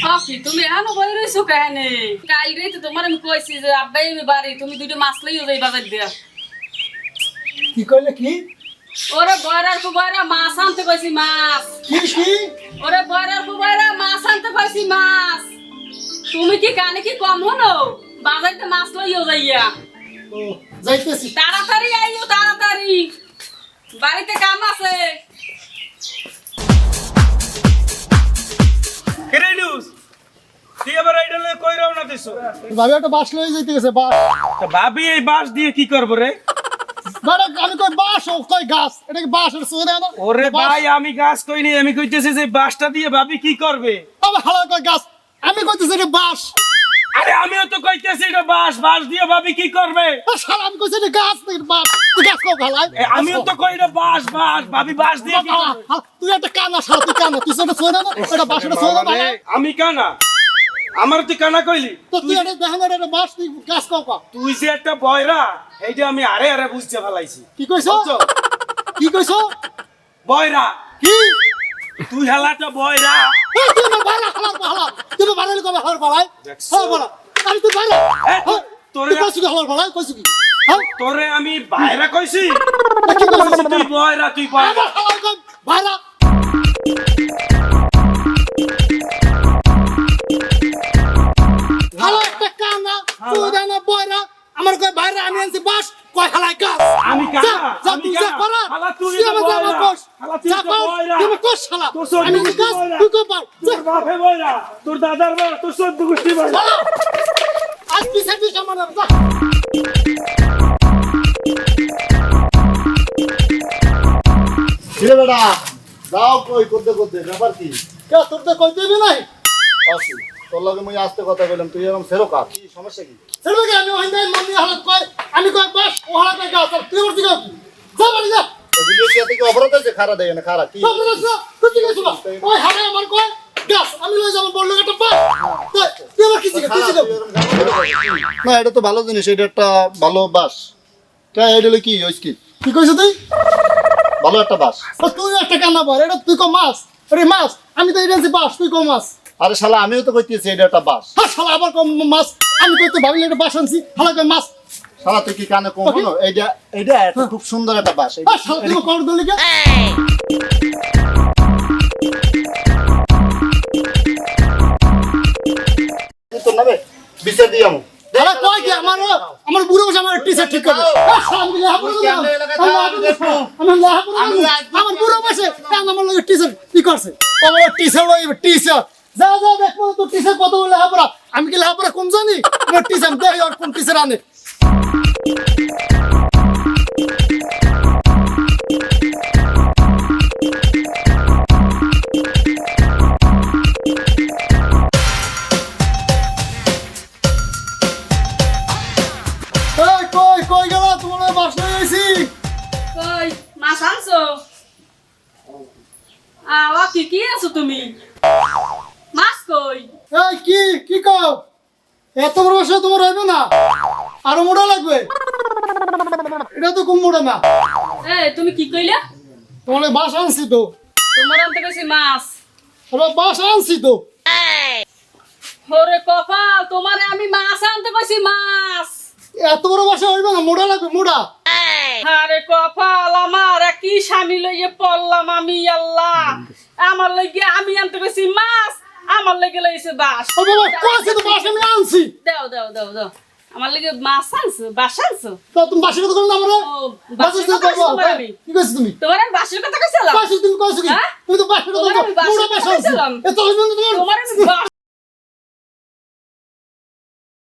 কি তুমি এখনো বই রইছো কেনে? কাল রে তো তোমার আমি কইছি যে আব্বাই বাড়ি তুমি দুটো মাছ লইও যাই বাজার দিয়া। কি কইলে কি ওরে বয়রার কুবাইরা মাছ আনতে কইছি মাছ। কি কি ওরে বয়রার কুবাইরা মাছ আনতে কইছি মাছ। তুমি কি কানে কি কম হলো? বাজারতে মাছ লইও যাইয়া। ও যাইতেছি তাড়াতাড়ি আইও তাড়াতাড়ি। বাড়িতে কাম আছে। কেরেনুস তুই আবার আইডলে কই রওনা দিছো? ভাবি একটা বাস লয়ে যাইতে গেছে বাস তা ভাবি এই বাঁশ দিয়ে কি করবো রে? মানে আমি কই বাস ও কই গাছ এটা কি বাস এর সুরে না ওরে ভাই আমি গাছ কইনি, আমি কইতেছি যে বাঁশটা দিয়ে ভাবি কি করবে। তবে হালা কই গাছ আমি কইতেছি এটা বাস আরে আমিও তো কইতেছি এটা বাঁশ, বাঁশ দিয়ে ভাবি কি করবে। শালা আমি কইছি এটা গাছ না এটা বাস তুই গাছ কো খালাই আমিও তো কই এটা বাঁশ, বাঁশ ভাবি বাঁশ দিয়ে কি করবে। তুই একটা কানা শালা তুই কানা তুই সেটা সুরে না এটা বাস এটা সুরে না বাবা রে, আমি কানা, আমার তুই কানা কইলি? তো তুই এটা দেখেন এটা বাস তুই গাছ কো কো তুই যে একটা বয়রা এইটা আমি আরে আরে বুঝতে ফেলাইছি। কি কইছো কি কইছো বয়রা কি তুই হেলাটা বয়রা। তুই না বালা হালার বালা তুই না বালা কবে হালার বালাই দেখছো? হ্যাঁ বলা আমি তুই বালা এ, তোরে তুই কইছিস হালার বালাই কইছিস কি হ্যাঁ তোরে আমি বাইরা কইছি? কি কইছিস তুই বয়রা, তুই বয়রা। আমার হালার কই বালা হালা একটা কানা তুই না বয়রা আমার কই বাইরে আমি আনছি বাস কই হালাই গাছ আমি কানা, যা আমি তুই কানা। যা করা হালা তুই তুই তো আমার বয়রা। জামা কোস হালা তুই যা তো কর বয়রা। তুই কোস শালা তোর সদ্য আমি গোষ্ঠী গাছ বয়রা। তুই কই পার তোর বাপে বয়রা, তোর দাদার বয়রা, তোর সদ্য গোষ্ঠী বয়রা। আজ পিছে পিছে মানে যা কিরে বেটা যাও কই করতে করতে ব্যাপার কি কে তোর তো কই দিবি নাই আসি তোর লগে মুই আসতে কথা বললাম তুই এরকম ফেরো কা কি সমস্যা কি সেটা কি আমি ওখানে মন্দির হালত কই আমি কই বাস ও হালত গাছ আর তুই ওর দিকে যা বাড়ি যা এদিকে কি এত কি অপরাধ আছে খারা দেয় না খারা কি সব যা তুই দিকে শুনো ওই হালে আমার কই গাছ আমি লই যাব বড় একটা বাস তুই আমার কিছু খারা, কিছু তুই এরকম ঝামেলা করছিস? না এটা তো ভালো জিনিস এটা একটা ভালো বাস কে এটা হলো কি হইছে কি কি কইছ তুই ভালো একটা বাস ও তুই একটা কান্না বল এটা তুই কো মাছ আরে মাছ আমি তো এজেন্সি বাস তুই কো মাছ আরে শালা আমিও তো কইতেছি এটা একটা বাস হ্যাঁ শালা আবার কম মাছ আমি কই তো ভাবিলে এটা বাস আনছি হালা কই মাছ শালা তুই কি কানে কম হলো এইটা এইটা একটা খুব সুন্দর একটা বাস হ্যাঁ শালা তুই কর দলি কে তোর নামে বিচার দিই আমি আরে কই কি আমার বুড়ো বসে আমার টি-শার্ট ঠিক করে আমি আমার বুড়ো বসে আমার লগে টি-শার্ট কি করছে আমার টি-শার্ট লগে টি-শার্ট যা যা দেখো তো টি-শার্ট কত বলে হাবরা আমি কি হাবরা কম জানি আমার টি-শার্ট দেই আর কোন টি-শার্ট আনে এই কই কই গেল তোমার বাস লই আইছি কই মাছ আনছো? ও কি আছো তুমি? মাছ কই? এই কি কি কও এত বড় বাসা তোমার হইবে না আরো মোটা লাগবে এটা তো কম মোটা না তুমি কি কইলা? তোমার বাস আনছি তো তোমার আনতে কইছি মাছ। আরে বাস আনছি তো ওরে কপাল, তোমারে আমি মাছ আনতে কইছি মাছ। এত বড় বাসা হইবে না মোটা লাগবে মোটা আরে কপাল আমার, কি স্বামী লইয়ে পড়লাম আমি আল্লাহ। আমার লইগে আমি আনতে কইছি মাছ, আমার লইগে লইছে বাস। ও বাবা কইছে তো বাস আমি আনছি দাও দাও দাও দাও, আমার লইগে মাছ আনছো, বাস আনছো? তো তুমি বাসের কথা বলনা আমরা ও, বাসের বাসের কথা কথা বলবা কইছি আমি। কি কইছ তুমি তোমার আমি বাসের কথা কইছিলাম? বাসের তুমি কইছ কি হ্যাঁ? তুমি তো বাসের কথা তোমার আমি বাসের মোটা কথা বাস আনছি কইছিলাম। এত হইবে না তোমার তোমার আমি বাস